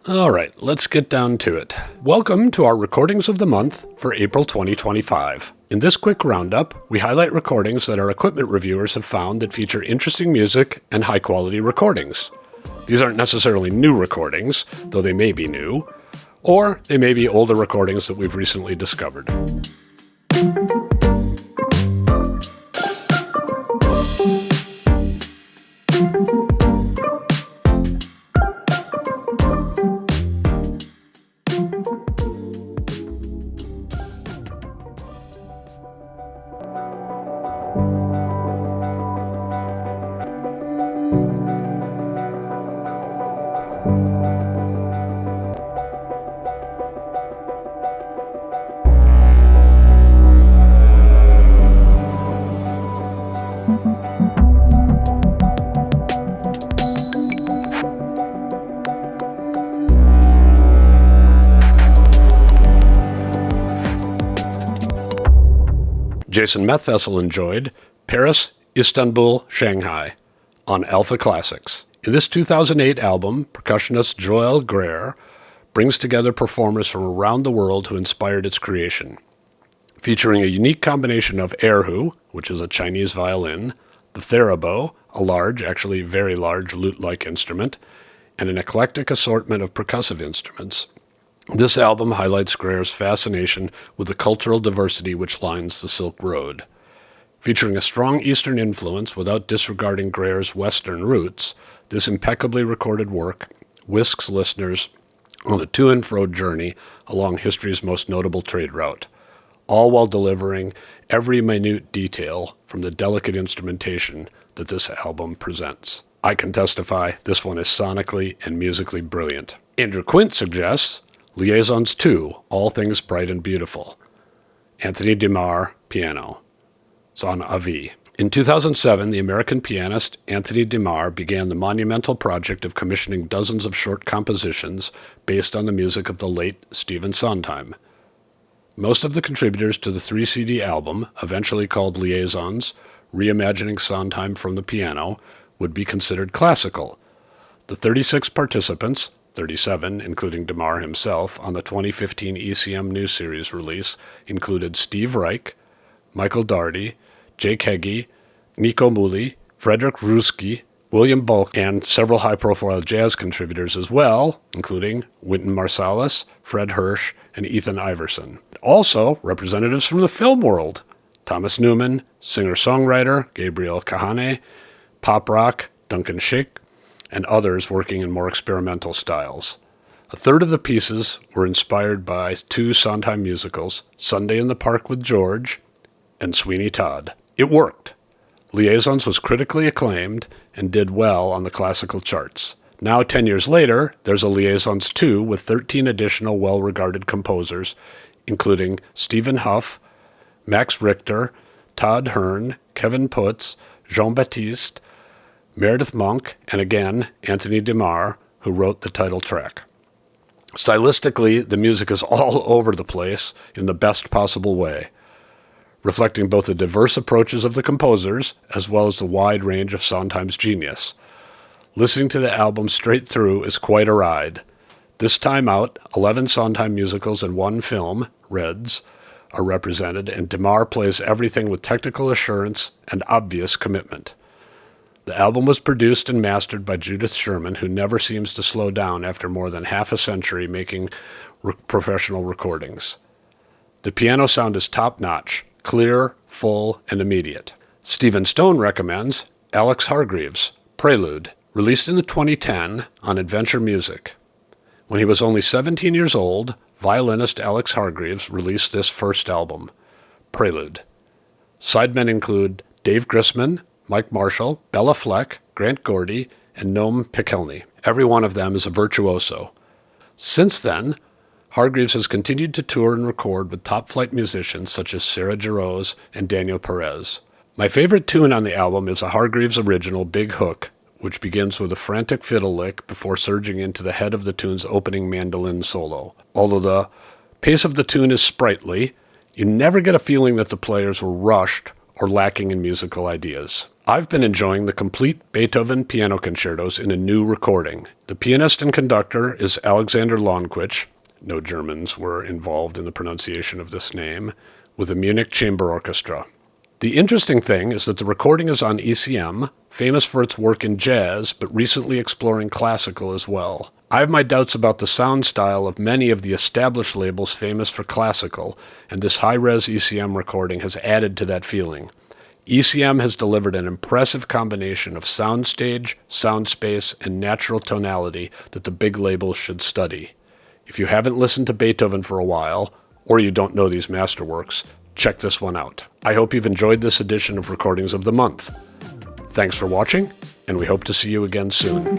All right, let's get down to it. Welcome to our Recordings of the Month for April 2025. In this quick roundup, we highlight recordings that our equipment reviewers have found that feature interesting music and high-quality recordings. These aren't necessarily new recordings, though they may be new, or they may be older recordings that we've recently discovered. Jason Methvessel enjoyed Paris, Istanbul, Shanghai on Alpha Classics. In this 2008 album, percussionist Joël Guerre brings together performers from around the world who inspired its creation, featuring a unique combination of erhu, which is a Chinese violin, the theorbo, a large, actually very large lute-like instrument, and an eclectic assortment of percussive instruments. This album highlights Guerre's fascination with the cultural diversity which lines the Silk Road. Featuring a strong Eastern influence without disregarding Guerre's Western roots, this impeccably recorded work whisks listeners on a to-and-fro journey along history's most notable trade route, all while delivering every minute detail from the delicate instrumentation that this album presents. I can testify this one is sonically and musically brilliant. Andrew Quint suggests Liaisons II, All Things Bright and Beautiful. Anthony DeMar, piano. Son Avi. In 2007, the American pianist Anthony DeMar began the monumental project of commissioning dozens of short compositions based on the music of the late Stephen Sondheim. Most of the contributors to the 3-CD album, eventually called Liaisons, reimagining Sondheim from the piano, would be considered classical. The 36 participants, 37, including DeMar himself, on the 2015 ECM New Series release included Steve Reich, Michael Daugherty, Jake Heggie, Nico Muhly, Frederick Ruski, William Bulk, and several high-profile jazz contributors as well, including Wynton Marsalis, Fred Hirsch, and Ethan Iverson. Also, representatives from the film world, Thomas Newman, singer-songwriter Gabriel Kahane, pop rock Duncan Sheik, and others working in more experimental styles. A third of the pieces were inspired by two Sondheim musicals, Sunday in the Park with George and Sweeney Todd. It worked. Liaisons was critically acclaimed and did well on the classical charts. Now, 10 years later, there's a Liaisons II with 13 additional well-regarded composers, including Stephen Huff, Max Richter, Todd Hearn, Kevin Putz, Jean-Baptiste, Meredith Monk, and again, Anthony DeMar, who wrote the title track. Stylistically, the music is all over the place in the best possible way, reflecting both the diverse approaches of the composers as well as the wide range of Sondheim's genius. Listening to the album straight through is quite a ride. This time out, 11 Sondheim musicals and one film, Reds, are represented, and DeMar plays everything with technical assurance and obvious commitment. The album was produced and mastered by Judith Sherman, who never seems to slow down after more than half a century making professional recordings. The piano sound is top-notch, clear, full, and immediate. Stephen Stone recommends Alex Hargreaves, Prelude, released in 2010 on Adventure Music. When he was only 17 years old, violinist Alex Hargreaves released this first album, Prelude. Sidemen include Dave Grisman, Mike Marshall, Bella Fleck, Grant Gordy, and Noam Pikelny. Every one of them is a virtuoso. Since then, Hargreaves has continued to tour and record with top-flight musicians such as Sarah Jarosz and Daniel Perez. My favorite tune on the album is a Hargreaves original Big Hook, which begins with a frantic fiddle lick before surging into the head of the tune's opening mandolin solo. Although the pace of the tune is sprightly, you never get a feeling that the players were rushed or lacking in musical ideas. I've been enjoying the complete Beethoven piano concertos in a new recording. The pianist and conductor is Alexander Lonquich, no Germans were involved in the pronunciation of this name, with the Munich Chamber Orchestra. The interesting thing is that the recording is on ECM, famous for its work in jazz, but recently exploring classical as well. I have my doubts about the sound style of many of the established labels famous for classical, and this high-res ECM recording has added to that feeling. ECM has delivered an impressive combination of soundstage, sound space, and natural tonality that the big labels should study. If you haven't listened to Beethoven for a while, or you don't know these masterworks, check this one out. I hope you've enjoyed this edition of Recordings of the Month. Thanks for watching, and we hope to see you again soon.